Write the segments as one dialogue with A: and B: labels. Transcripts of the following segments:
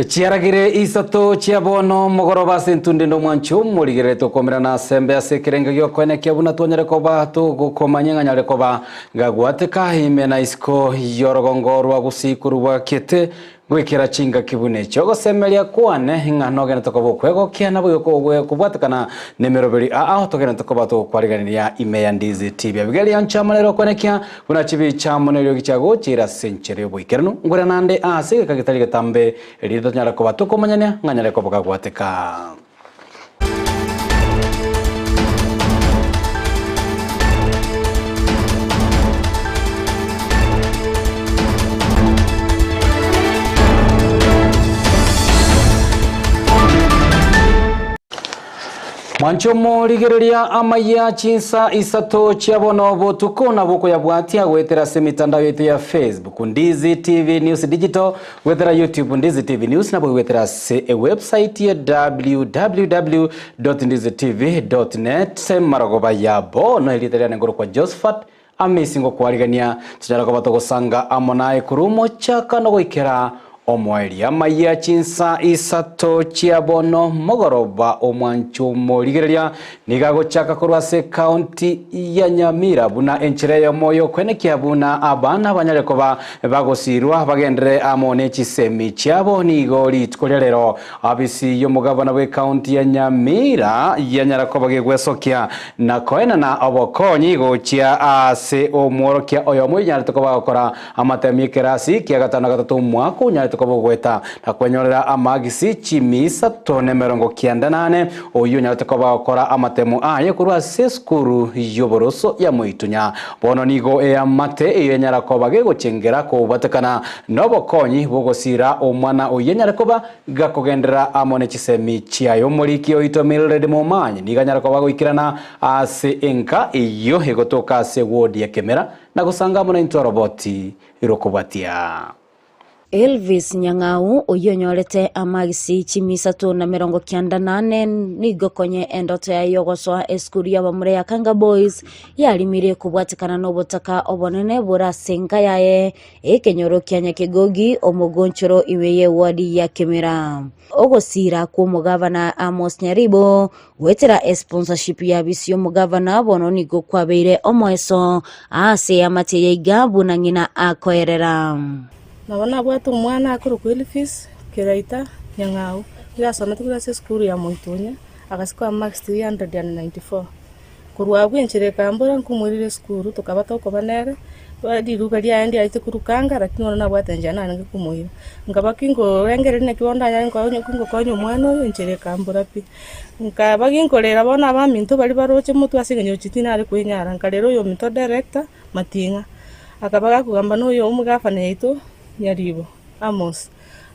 A: Chiaragire ISATO chiabono mogoroba sentunde no mwanchu murigire to komera na sembe ase kirenge gyo kwene kyabuna tonyere koba to gukomanya nyare koba gagwateka himena isko yorogongorwa gusikurwa kete gwikira chinga kibune chogo semelia kwane ngano gena to kobo kwego kiana bwo kubwatekana nemero beri togena to koba to kwariganira IMAYIA Ndizi TV Abigael Nyanchama lero kwene kya kuna chibi cha monero gichago chira senchere bwikirano ngora nande ase kagitali gatambe elido nyara koba to komanyanya nganyare koba gagwateka. Mwanchomo ligereria AMAYIA CHINSA ISATO chiabono botuko na boko ya bwatia wetera semitandao yetu ya Facebook Ndizi TV News Digital wetera YouTube Ndizi TV News na wetera website ya www.ndizitv.net maragoba ya bono iliteria ngoro kwa JOSEPHAT AMISI ngo kwarigania tujara ko batogosanga amonaye kurumo chaka no goikera omweli AMAYIA CHINSA ISATO chiabono mogoroba omwanchumo ligereria nigago chaka kurwase county ya Nyamira buna enchireyo moyo kwene kiabuna abana banyarekoba bagosirwa bagendere amone chisemi chiabo nigo litkolero abisi yo mugabana we county ya Nyamira yanyarakoba gegwesokia na koena na obokonyi gochia ase omworokia oyo mwinyara tokoba gukora amatemyekerasi kiagatana gatatu mwako nyara kobogweta na kwenyorera amagisi chimisa tone 98 oyo nyate kobakora amatemu aye kurwa seskuru yoboroso ya muitunya bono nigo amate yenyara kobage gochengera ko batekana nobokonyi bogosira omwana oyenyara koba gakogendera amone chisemi chiayo moliki oitomirere de momanyi niganyara koba goikirana ase enka iyo hegotoka ase ward ya Kemera na gusanga mona into roboti irokobatia.
B: Elvis Nyang'au uyonyorete amagisi chimisa tona 98 nigokonye endoto ya yogoswa eskuru ya bamure ya Kanga Boys yalimire kubwatikana nobotaka obonene burasenga yaye ekenyoro kyanya kegogi omugonchoro iweye wadi ya Kemera ogosira ku mugavana Amos Nyaribo wetera sponsorship ya bisyo mugavana bono nigo kwabeire omweso ase amateye gabu na ngina akoerera.
C: Nabona bwatu mwana akuru ku Elvis Kiraita Nyang'au yasoma tukurase skuru ya Moitunya akasikwa max 394 kurwa bwenchire kambura nkumurire skuru tukaba toko banere badi ruga dia ndi aite kurukanga rakino na bwata njana nange kumuira ngabakingo rengere ne kibonda ya ngo konyo mwana yo nchire kambura pi ngabakingo lera bona baminto bali baroche mutu asingenyo chitina ari kwenyara nkalero yo minto director Matinga akabaga kugamba no yo umugafana yito Nyaribo Amos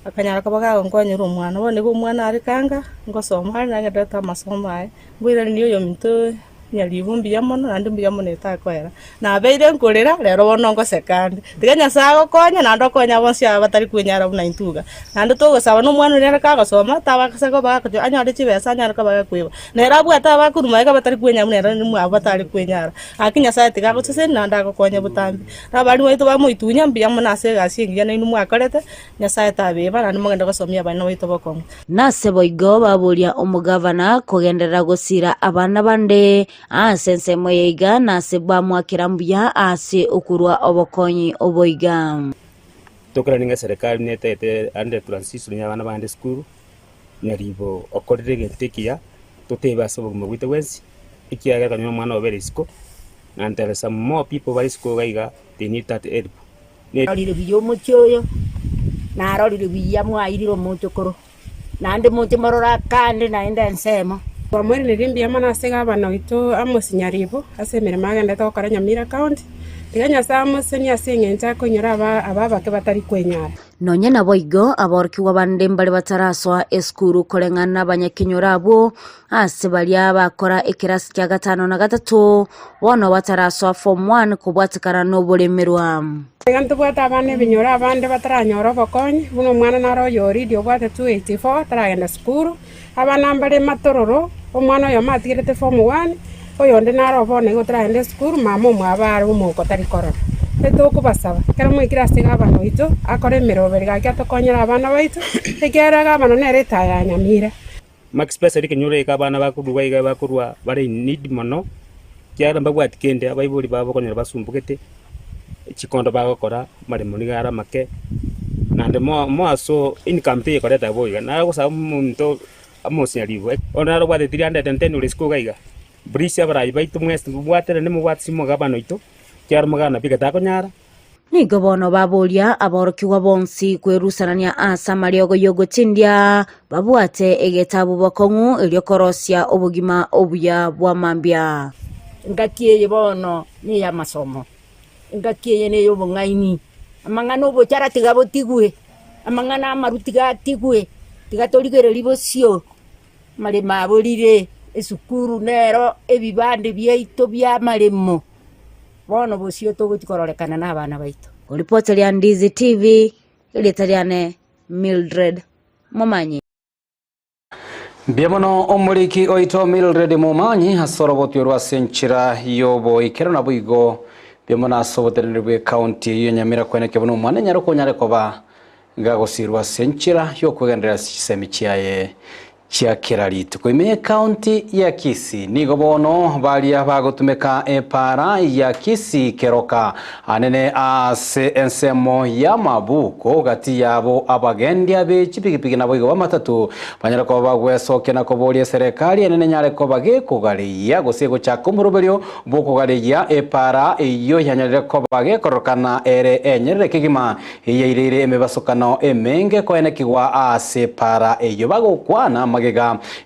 C: akanyara kabaga ngonyero umwana bone bo umwana ari Kanga ngosoma na ngedata masomo aye ngwira niyo yo minto Nyaribo mbiyamono nandi mbiyamono etakwera na beire nkolera lero bono ngo second tiganya sago konya nando konya bonsi abatari kwenyara buna intuga nando togo saba no mwana nera kagasoma tabakasako bagakojo anyade chibesa nyara kabaga kweba nera bwata bakuruma ka batari kwenya munera ni mwa batari kwenyara akinya sa tigago tsese nanda ko konya butambi rabali waito ba Moitunya mbiyamono ase gasingi na inu mwakarete nyasaye tabeba nandi mugenda gosomia bana waito boko
B: nase boigo babulia omugavana kogendera gosira abana bande sense moyega na seba mwakirambuya ase okurwa obokonyi oboiga
D: tokera ninga serikali netete ande transition y'abana bande skuru Nyaribo okorere gentekia toteba sobo mugwite wensi ikiaga kanyo mwana oberisko and there are some more people by school gaiga they need that help
E: ne alire biyo muchoyo na alire biya mwairiro muchokoro nande muche marora kande naenda nsema
F: Wamwere nirimbi amana sega bana wito Amos Nyaribo asemere magenda to kara Nyamira County tiganya Amos ni asengenja ko nyora ababa ke batari kwenyara
B: nonye na boigo aborkiwa bande mbali bataraswa eskuru kolengana banyakinyorabo ase bali abakora ekirasi kya 5 na 3 wono bataraswa form 1 kubwatikana no bulemerwa
F: ngantu bwata bane binyora bande bataranyora bokonyi buno mwana naro yori dio bwata 284 taragenda skuru abana mbale matororo omwana yo matigirete form 1 oyo ndi naro bone gotaragenda skuru mama mwabara umuko tari korora etokobasaba kera mwikira ase gabana oito akore emerobere gaki atokonyera abana baito ekera gabana nere etaya ya Nyamira
D: max pesa rikinyure ka abana bakurwa iga bakurwa bari need mono kiara mbagwati kende abaiburi babo konyera basumbugete chikondo bagokora mari munigara make nande mo aso in campaign koreta boiga na gusaba muntu amosiariwe onaro bwa 310 ulisiko gaiga brisia bara baito mwese bwatere ne mubwati simo gabana oito kiara magana bigata konyara
B: nigo bono baboria aborokiwa bonsi kwerusanania asa mariogo yogotindia babwate egetabu bakongu eliokorosia obugima obuya bwa mambia
E: ngakiye bono ni ya masomo ngakiye ne yo bongaini amangano bo chara tigabo tigwe amangana marutiga tigwe tigatorigere libosio male mabolire esukuru nero ebibande byaito bya malemo bono bosio togotikorekana na abana baito.
B: Ripoti ya Ndizi TV ilitariane Mildred Momanyi.
A: Biamono omuriki oito Mildred Momanyi hasorobotyo rwa senchira yobo ikero na buigo biamono asobotererwe county ya Nyamira kweneke bono mwana nyaroko nyarekoba gagosirwa senchira yo kwegendera sisemi chiaye chia kiraritu kwime county ya Kisii nigo bono balia bagotumeka para ya Kisii keroka anene ase ensemo ya mabuko gati yabo abagendia be chipikipiki na boigo bamatatu banyara ko bagwesoke na koboria serikali anene nyare ko bage kugariya gosego cha kumuruberio boko gariya para iyo yanyare ko bage korokana ere enyere kigima yeirire emebasokano emenge ko enekigwa ase para iyo bagokwana magega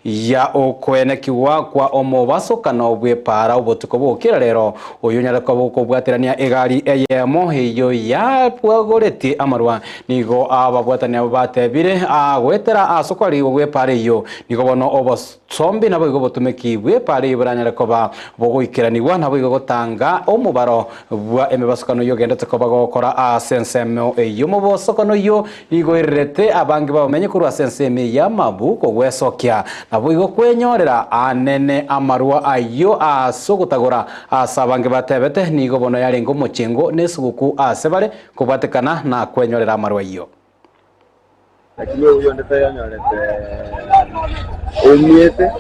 A: ya okwenekiwa kwa omobasokano bwe para obotuko bokira rero uyu nyarako boko bwaterania egari eyemo iyo ya pwagoreti amarwa nigo ababwatania batebire agwetera asokari bwe para iyo nigo bono obosombi nabo igo botumeki bwe para ibranyarako ba bogoikiraniwa nabo igo gotanga omubaro bwa emebasokano yo gendete ko bagokora asensemo iyo mobosokano yo nigo irete abangi bamenye kuru asenseme ya mabuko gwesokya nabo igo kwenyorera anene amarwa ayo asogotagora asabange batebete nigo bono yarengo muchengo nesuguku asebare kubatekana na kwenyorera amarwa iyo
G: lakini huyo ndete yanyorete umiete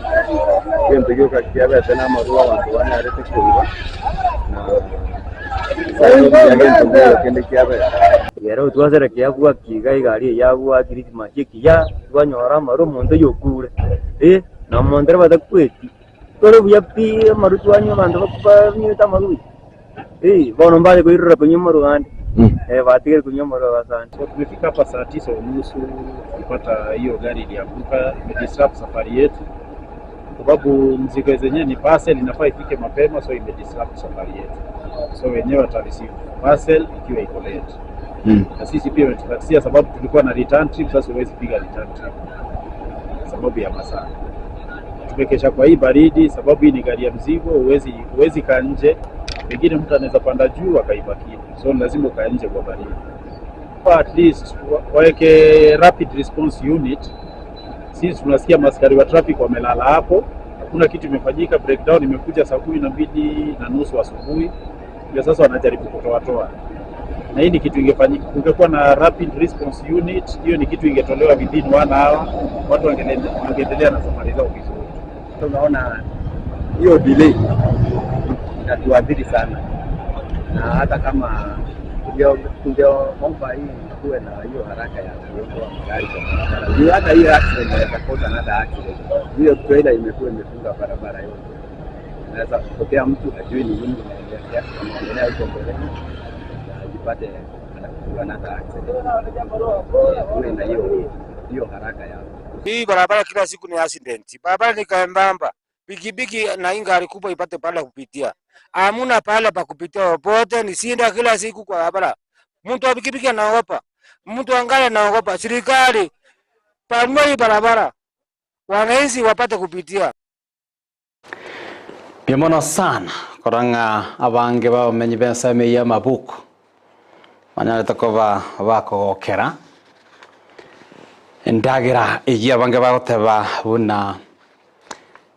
G: kempigo kakiabe tena marwa watu wanarete kuiba yero twazera kiagwa kiga igari yagwa Christmas kiya twanyora maro mondo yokure na mondere badakweti tore buyapi maru twanyo bando bakpa nyita maru bono mbale kuirura kwenye maru gandi batige kwenye maru basante
H: tumefika hapa saa 9:30 kupata hiyo gari ilianguka imedisrupt safari yetu sababu mzigo zenyewe ni parcel inafaa ifike mapema so imedisrupt safari yetu so wenyewe watareceive parcel ikiwa iko late na sisi pia tunatakia sababu tulikuwa na return trip sasa huwezi piga return trip sababu ya masaa tumekesha kwa hii baridi sababu hii ni gari ya mzigo huwezi kaa nje pengine mtu anaweza panda juu akaibaki so lazima ukae nje kwa baridi at least waweke rapid response unit sisi tunasikia maskari wa traffic wamelala hapo hakuna kitu imefanyika breakdown imekuja saa 12:30 asubuhi ndio sasa wanajaribu kutoa na hii ni kitu ingefanyika kungekuwa na rapid response unit hiyo ni kitu ingetolewa within 1 hour watu wangeendelea na safari zao vizuri
G: tunaona hiyo delay inatuadhiri sana na hata kama ndio omba hii kuwe na hiyo haraka ya kuokoa magari kwa barabara hiyo hata hiyo accident inaweza kosa na accident hiyo trailer imekuwa imefunga barabara yote inaweza kutokea mtu ajui ni nini inaendelea huko mbele ajipate anakuwa na accident kuwe na hiyo haraka ya
I: hii barabara kila siku ni accident barabara ni kambamba pikipiki na ingari kubwa ipate pala kupitia hamuna pala pa kupitia popote ni sinda kila siku kwa barabara mtu wa pikipiki anaogopa mtu angala anaogopa serikali pamoja barabara wananchi wapate kupitia
A: biamono sana koranga abange bamenye bensame ya mabuko manyareta ko bakogokera ndagira igi abange bagoteba buna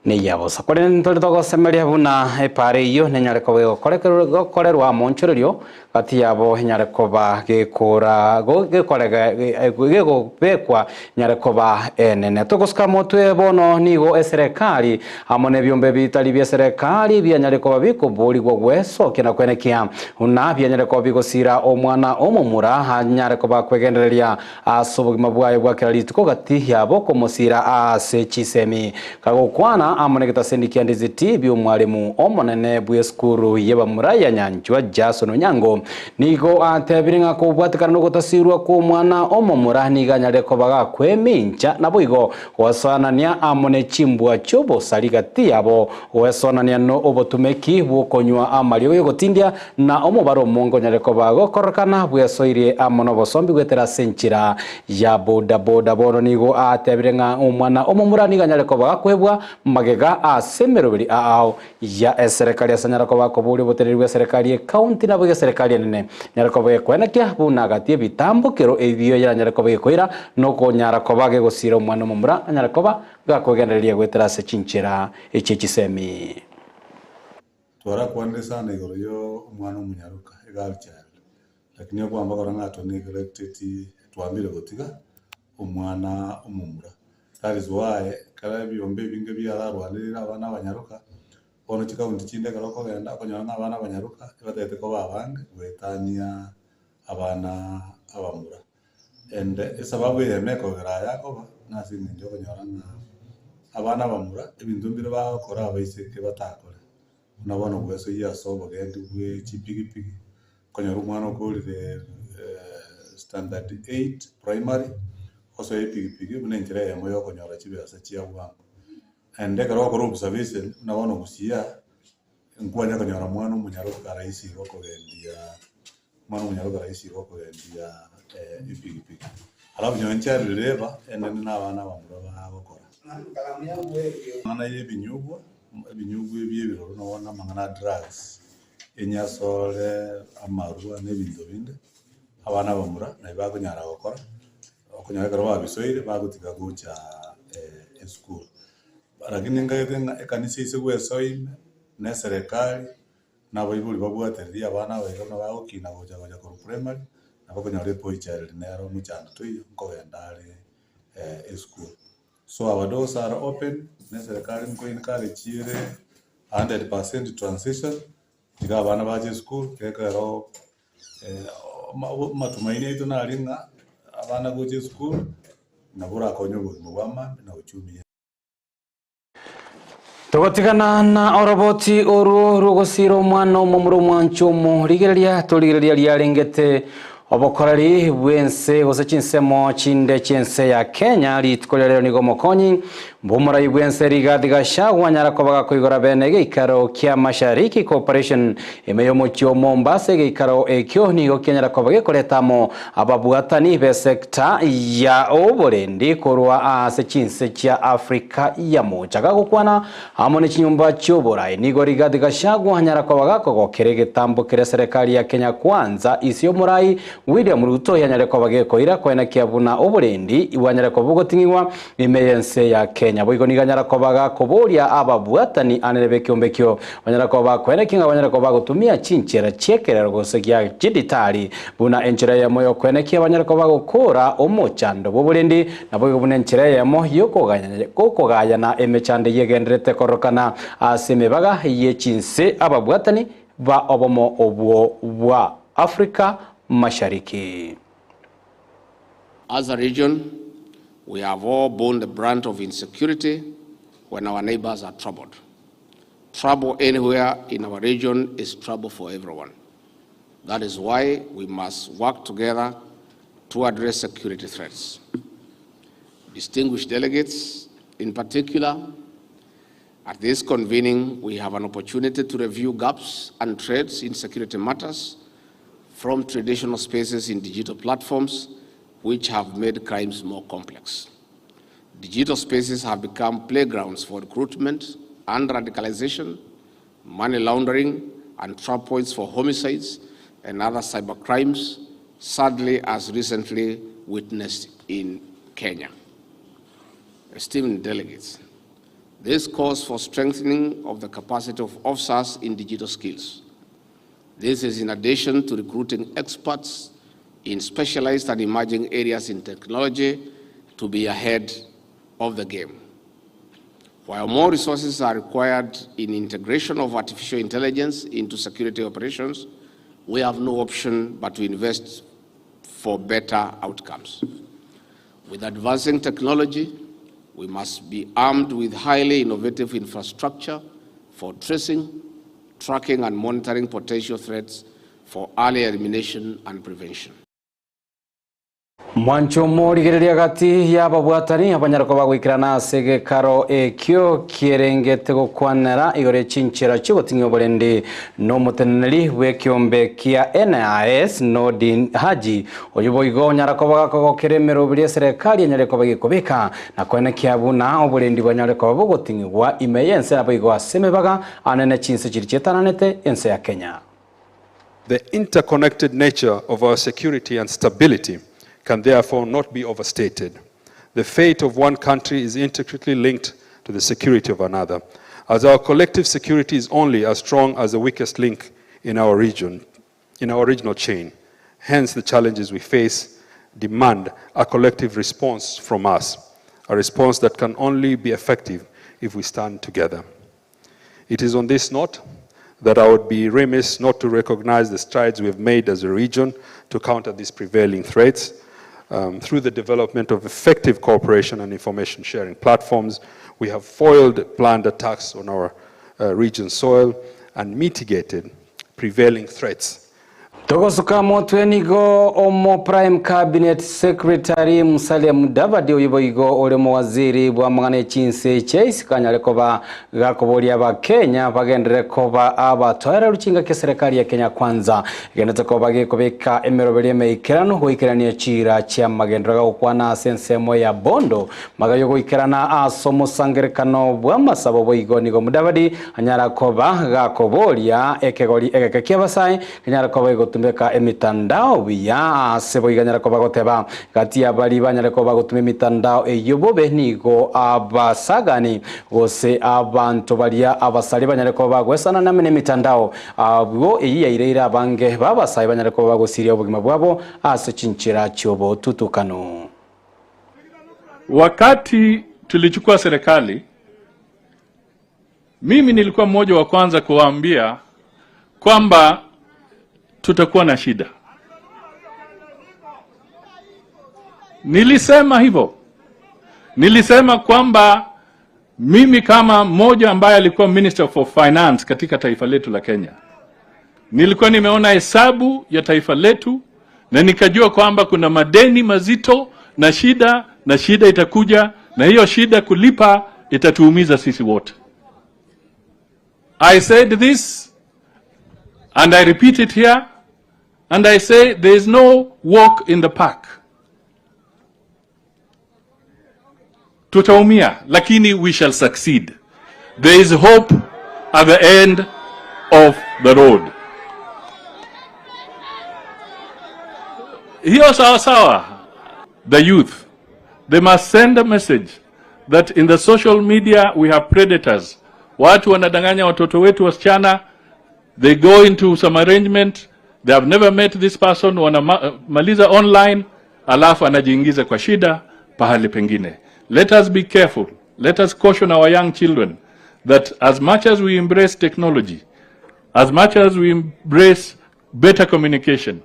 A: ni yabosa kore ntori togosemeria buna epare iyo nenyare kobe gokorerwa monchorerio gati yabo nyare koba gekora gekorega gekobekwa nyare koba enene togosika motwe bono nigo eserikali amone byombe bitari bya serikali bya nyare koba bikoburirwa gweso kina kwenekia una bya nyare koba bigosira omwana omumura hanyare koba kwegendereria asobogima bwayo bwakira litiko gati yabo komosira ase chisemi kagokwana amonegeta sendikia Ndizi TV umwalimu omonene bw'eskuru yebamura ya Nyanchwa Jason Onyango nigo atebiringa kubwatikana no gutasirwa ku mwana omomura niganyare kobaga kwemincha nabo igo wasanania amone chimbwa chobo saligati yabo wesonania no obotumeki bukonywa amalio yo gotindia na omubaro mongo nyare kobago korkana bwesoirie amono bosombi gwetera senchira ya boda bono nigo atebiringa umwana omomura niganyare kobaga kwebwa magega asemerobiri ao ya serikali asanyara ko bakoburi botererwe serikali county na bwe serikali nene nyara ko kwena kya buna gatie bitambukero ebyo ya nyara ko bekoira no ko nyara ko bage gosira umwana mumura nyara ko ba gakogendereria gwetera se chinchira echisemi
J: twara kwande sana igoro yo umwana umunyaruka egalcha lakini kwamba korangato neglected twambire gotiga umwana umumura. That is why kala byombe binge byararwanirira abana abanyaruka ono chikaunti chinde kaloko genda konyana abana abanyaruka batete ko babange gwetania abana abamura and sababu yemeko garaya ko nasi ndio konyana abana abamura ibintu mbire bakora abaiseke batakora nabona gweso yasobo gendi gwe chipigipigi konyana umwana okulire standard 8 primary also epigipigi bunenjira ya moyo konyora chibasa chia bwangu ende karo ko observation nabona gusia nkwanya konyora mwana umunyaruka raisi roko gendia mwana umunyaruka raisi roko gendia epigipigi alafu nyoncha rereba ende n'abana bamura bakora mana yebinyugwa ebyebiro nabona mangana drugs enyasole amarua n'ebintu binde abana bamura nabiba konyara gukora kunyara karo babisoire bagutika gucha school lakini ngaitenga ekanisa isegwesoime na serikali nabo ibuli babwateria abana baigana bagukina gucha ku primary nabo konyara poichari nero muchando tuyo ngogendare school so our doors are open na serikali mko encourage 100% transition diga abana baje school kekero matumaini ito na ringa abana goje school na bura konyo bwama na uchumi
A: togotigana na oroboti oru rugosiro mwana omomuro mwanchomo rigereria liarengete obokorari bwense gose chinsemo chinde chense ya Kenya litkolero nigo mokonyi mbumura ibwense rigadiga shagwa nyara kobaga koigora bene geikaro kia mashariki cooperation emeyo mochio Mombasa geikaro ekyo nigo kenyara kobaga koletamo ababuatani be sekta ya oborendi korwa ase chinse cha Afrika ya mochaga gukwana amone chinyumba choborai nigo rigadiga shagwa nyara kobaga kogokere getambo kire serikali ya Kenya kwanza isio murai William Ruto yanyare kobaga koira kwena kiabuna oborendi iwanyare kobugotingiwa emeyense ya Kenya boigo niganyara kobaga koboria ababuatani anerebe kyombekyo wanyara kobaga kwena kinga wanyara kobaga gutumia chinchera chekerero gosegia jiditari buna enchera ya moyo kwena kia wanyara kobaga kora omochando boborendi na boigo buna enchera ya moyo kokogaya na emechande yegendrete korokana asemebaga yechinse ababuatani ba obomo obwo wa Afrika Mashariki.
K: As a region, we have all borne the brunt of insecurity when our neighbors are troubled. Trouble anywhere in our region is trouble for everyone. That is why we must work together to address security threats. Distinguished delegates, in particular, at this convening, we have an opportunity to review gaps and threats in security matters from traditional spaces in digital platforms, which have made crimes more complex. Digital spaces have become playgrounds for recruitment and radicalization, money laundering, and trap points for homicides and other cyber crimes, sadly as recently witnessed in Kenya. Esteemed delegates, This calls for strengthening of the capacity of officers in digital skills. This is in addition to recruiting experts in specialized and emerging areas in technology to be ahead of the game. While more resources are required in integration of artificial intelligence into security operations, we have no option but to invest for better outcomes. With advancing technology, we must be armed with highly innovative infrastructure for tracing, tracking, and monitoring potential threats for early elimination and prevention.
A: Mwancho morigereria gati y'ababwatani abanyarwanda bagwikirana segekaro ekyo kierengete gukwanera igore cinchira cy'ubutinyo burende no muteneri wekyombe kia NIS Nodin Haji oyuboigo nyarakobaga ko keremero buri serikali nyareko bagikobeka na kwene kiabuna oburendi banyareko bagotingwa imeyense abayigo asemebaga anene CHINSA chirichetananete ense ya Kenya.
L: The interconnected nature of our security and stability can therefore not be overstated. The fate of one country is intricately linked to the security of another, as our collective security is only as strong as the weakest link in our region, in our regional chain. Hence, the challenges we face demand a collective response from us, a response that can only be effective if we stand together. It is on this note that I would be remiss not to recognize the strides we have made as a region to counter these prevailing threats. Through the development of effective cooperation and information sharing platforms, we have foiled planned attacks on our region's soil and mitigated prevailing threats.
A: Togosuka motwenigo omo Prime Cabinet Secretary Musalia Mudavadi oyiboigo olemo waziri bwa mangane CHINSA Chase kanyarekoba gakobolia ba Kenya bagendere koba abatwara rukinga ke serikali ya Kenya kwanza genete koba gekobeka emerobeli meikirano hoikirania chira cha magendera okwana sensemo ya bondo magayo goikirana asomo sangerekano bwa masabo boigo nigo Mudavadi anyarakoba gakobolia ekegoli ekeke basai kanyarakoba tumbeka emitandao biya sebo iganyara ko bagoteba gati abali banyare ko bagutume emitandao eyobobe nigo abasagani gose abantu baliya abasali banyare ko bagwesana namene emitandao abo eyiyaire abange babasai banyare ko bagosiria obugima bwabo ase chinchira cyobo tutukano.
M: Wakati tulichukua serikali, mimi nilikuwa mmoja wa kwanza kuwaambia kwamba tutakuwa na shida. Nilisema hivyo. Nilisema kwamba mimi kama mmoja ambaye alikuwa Minister for Finance katika taifa letu la Kenya, nilikuwa nimeona hesabu ya taifa letu na nikajua kwamba kuna madeni mazito na shida itakuja, na hiyo shida kulipa itatuumiza sisi wote. I said this and I repeat it here, and I say there is no walk in the park. Tutaumia, lakini we shall succeed. There is hope at the end of the road. Hiyo sawa. The youth, they must send a message that in the social media we have predators. Watu wanadanganya watoto wetu wasichana. They go into some arrangement, they have never met this person, wanamaliza online, alafu anajiingiza kwa shida pahali pengine. Let us be careful. Let us caution our young children that as much as we embrace technology, as much as we embrace better communication,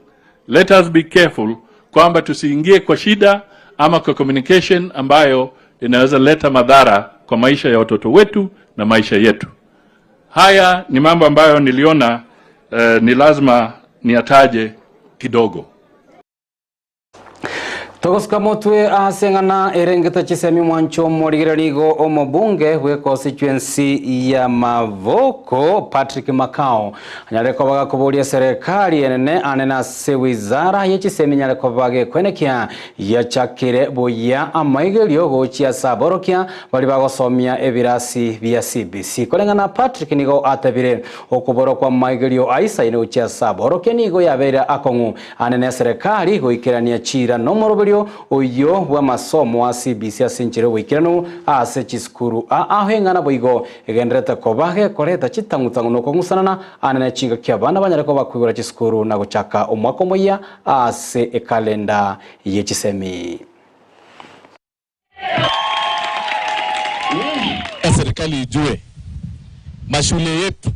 M: let us be careful kwamba tusiingie kwa shida ama kwa communication ambayo inaweza leta madhara kwa maisha ya watoto wetu na maisha yetu. Haya ni mambo ambayo niliona ni lazima niataje kidogo.
A: Togosuka motwe asengana erengeta chisemi mwancho morigiranigo omobunge we constituency ya Mavoko Patrick Makao anyareko baga kubolia serikali enene anena se wizara ya chisemi nyareko bage kwenekia ya chakire boya amaigelio gochia saborokia bali bagosomia ebirasi vya CBC kolengana Patrick nigo atabire okuboro kwa maigelio aisa ine uchia saborokia nigo yabera akongu anene serikali goikirania chira no morobelio uyo wa masomo wa CBC asinchire wikiranu ase chiskuru ahengana boigo egenderete kobage koreta chitangutangu no kongusana anene chinga kya bana banyare ko bakwigura chiskuru na guchaka omwako moya ase ekalenda yechisemi.
N: Serikali ijue mashule yetu,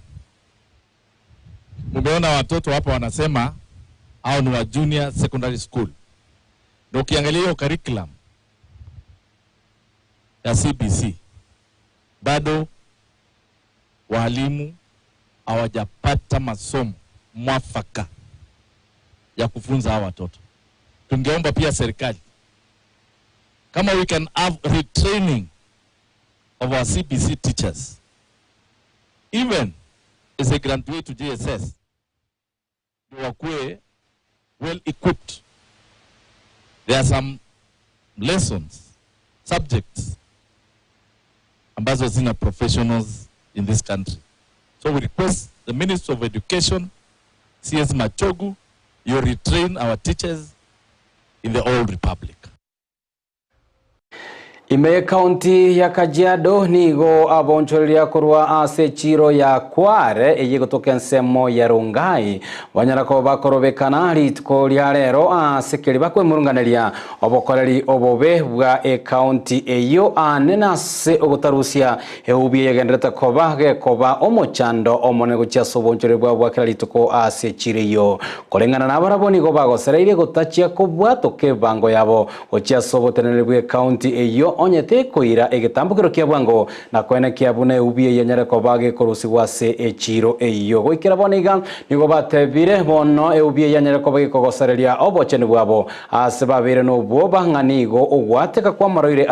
N: mumeona watoto hapa wanasema hao ni wa junior secondary school. Na ukiangalia hiyo curriculum ya CBC, bado walimu hawajapata masomo mwafaka ya kufunza hao watoto. Tungeomba pia serikali, kama we can have retraining of our CBC teachers, even as a graduate to JSS, they were well equipped. There are some lessons, subjects, ambazo zina professionals in this country. So we request the Minister of Education, CS Machogu, you retrain our teachers in the old republic.
A: Ime county ya Kajiado nigo abonchoria kurwa ase chiro ya kware eye gotoka nsemo ya Rungai wanyarako bakorobekana ritko lya rero ase keri bakwe murunganeria obokoreri obobe bwa county eyo anena se ogotarusia eubi yegendereta koba omochando omonego chia sobonchore bwa kiralitoko ase chiriyo korengana nabaraboni go bagosereire gotachia kobwato ke bango yabo ochia sobotenere bwa county eyo onyete koira egetambukiro kia bwango na kwene kia bune ubie yenyere kobage korusigwa se echiro eyo goikira boniga nigo batebire bono ubie yenyere kobage kogosereria obochene bwabo ase babire no bwoba nganigo ogwateka kwa maroire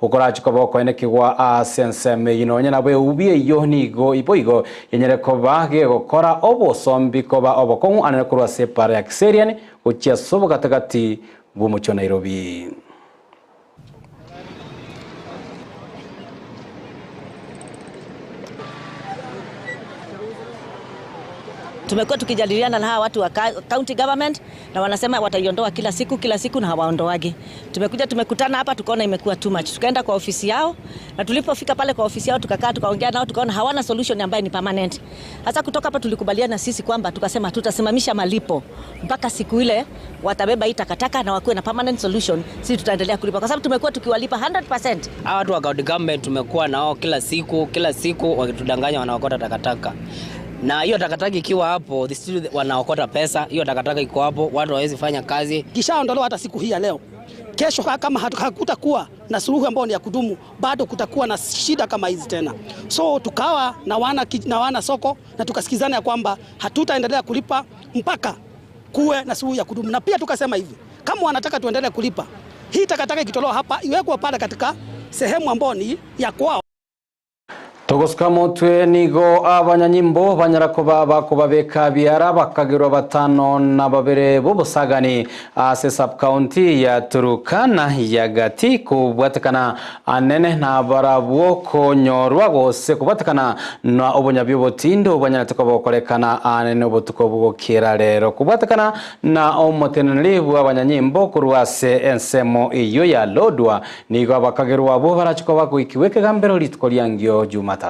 A: ukorachiko boko kigwa asenseme inonya nabwe ubie yo nigo iboigo yenyere kobage gokora obosombi koba obokongu anene kurwa se para exerian uchia sobo katakati bumucho Nairobi.
O: Tumekuwa tukijadiliana na hawa watu wa county government na wanasema wataiondoa kila siku na hawaondoagi. Tumekutana hapa tukaona imekuwa too much. Tukaenda kwa ofisi yao na tulipofika pale kwa ofisi yao tukakaa tukaongea nao tukaona hawana solution ambayo ni permanent. Hasa kutoka hapa tulikubaliana sisi kwamba tukasema tutasimamisha malipo mpaka siku ile watabeba hii takataka na wakuwe na permanent solution. Sisi tutaendelea kulipa kwa sababu tumekuwa tukiwalipa 100%.
P: Hawa watu wa county government tumekuwa nao kila siku wakitudanganya wanaokota takataka. Na hiyo takataka ikiwa hapo, the student wanaokota pesa, hiyo takataka iko hapo, watu hawezi fanya kazi.
Q: Kishaondolewa hata siku hii ya leo. Kesho kama hakutakuwa na suluhu ambayo ni ya kudumu, bado kutakuwa na shida kama hizi tena. So tukawa na wana soko na tukasikizana ya kwamba hatutaendelea kulipa mpaka kuwe na suluhu ya kudumu. Na pia tukasema hivi, kama wanataka tuendelee kulipa, hii takataka ikitolewa hapa iwekwe pale katika sehemu ambayo ni ya kwao.
A: Togoskamo twe nigo abanyanyimbo banyarakoba bakobabeka biara bakagirwa batano na babere bobosagani ase sub county ya Turukana yagati kubwatekana anene na barabwo konyorwa gose kubwatekana na obonyabyo botindo banyaratoka bokorekana anene obotuko bugokira rero kubwatekana na omoteneneri bw'abanyanyimbo kurwase ensemo iyo ya lodwa nigo bakagirwa bo barachiko bakuikiweke gambero litko lyangyo Jumatatu.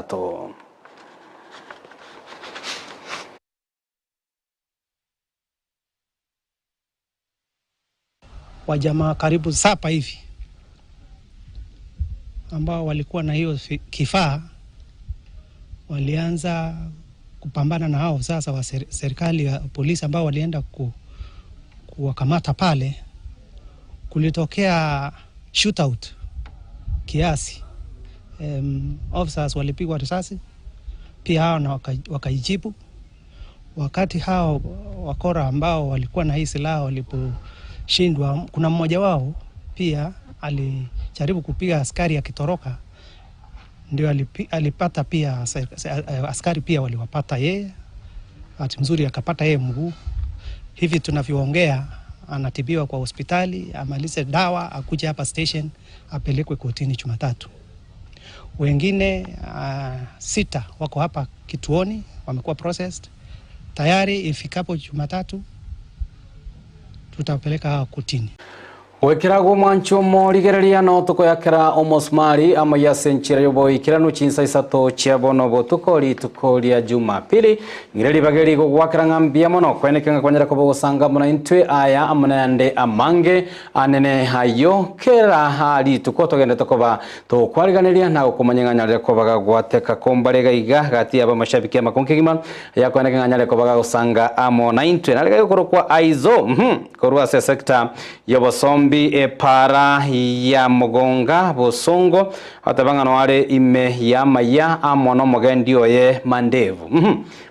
R: Wajamaa karibu 7 hivi ambao walikuwa na hiyo kifaa walianza kupambana na hao sasa wa serikali ya polisi ambao walienda kuwakamata pale. Kulitokea shootout kiasi. Officers walipigwa risasi pia hao na wakaijibu. Wakati hao wakora ambao walikuwa na hii silaha waliposhindwa, kuna mmoja wao pia alijaribu kupiga askari akitoroka, ndio alipata pia askari pia waliwapata yeye. Bahati mzuri akapata yeye mguu. Hivi tunavyoongea anatibiwa kwa hospitali, amalize dawa akuje hapa station apelekwe kotini Jumatatu. Wengine 6 wako hapa kituoni wamekuwa processed tayari. Ifikapo Jumatatu tutapeleka kotini.
A: Wekirago mancho morigereria no tukoyakera omosmari AMAYIA senchira yoboy kiranu CHINSA ISATO chiabono botukori tukoria Jumapili ngireli bageri go gwakira ngambia mono kwenekenga kwanyara ko bogosanga mona intwe aya amunande amange anene hayo kera hali tukotogende tokoba to kwariganiria na kumanyanganya ko baga gwateka kombarega iga gati aba mashabiki amakonkegima ya kwenekenga nyale ko baga gosanga amona intwe nalega ko kwa aizo korwa se sector yobosombi para ya Mugonga Bosongo atabanga wale ime ya AMAYIA amono mogendi oye mandevu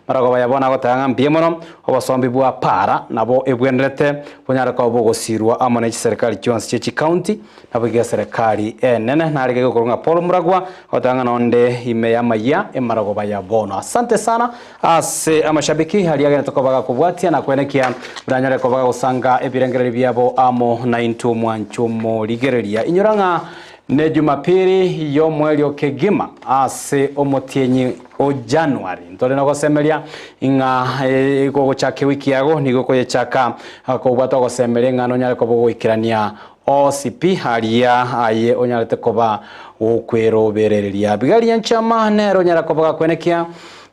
A: marago bayabona gotanga mbiemono obasombi bwa para nabo ebwenrete bonyara ko bogosirwa amone serikali cyonse cye county nabo giga serikali nene narige gokorunga Paul Muragwa gotanga nonde ime ya AMAYIA emarago bayabona. Asante sana ase amashabiki hali yagene tokobaga kubwatia na kwenekia branyare ko baga usanga ebirengere byabo amo 92 mwanchumo ligereria inyuranga ne Jumapili yo mweli okegima ase omotienyi o January ntole nako semelia inga iko chake wiki yago nigoko yechaka ko bato ko semelia ngano nyale ko bogoikirania OCP halia aye onyalete koba okwerobereria Abigael Nyanchama nero nyara ko baga kwenekia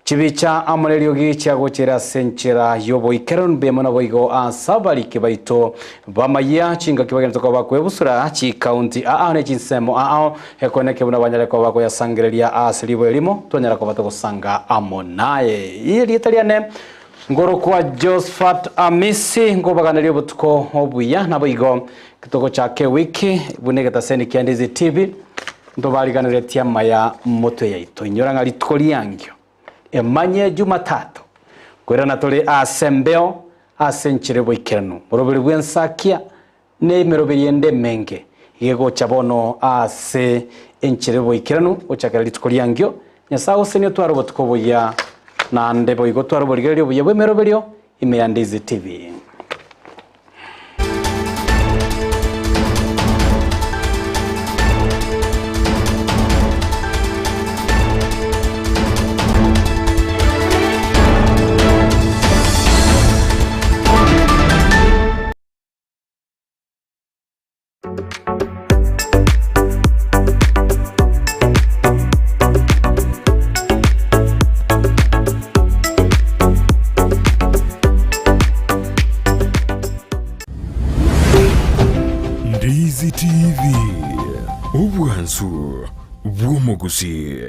A: chibicha amulerio gicha gochera senchera yobo ikeron bemona boigo asabali kebaito bamaya chinga kibagenda tokoba kwebusura chi county ne chinsemo ekoneke buna banyale ko bako yasangereria aslibo elimo tonyara ko batoko sanga amonaye ili italiane ngoro kwa JOSEPHAT AMISI ngobaganelio butuko obuya naboigo kitoko chake wiki bunegeta seni Ndizi TV ndobaliganire tiamaya motwe yaito inyoranga litkoli yangyo emanye Jumatatu kwera natole asembeo asenchire boikiranu morobiri bwensakia ne merobiri ende menge yego chabono ase enchire boikiranu ochakara litukoli yangyo nyasawo senyo twaro tukoboya na ndebo igo twaro borigerio buye bwemeroberio ime ya Ndizi TV.
S: Ndizi TV, ubwansu bw'omugusii.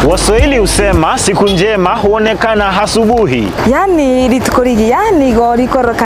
T: Waswahili husema siku njema huonekana asubuhi.
U: Yani litukorigia ni gori koroka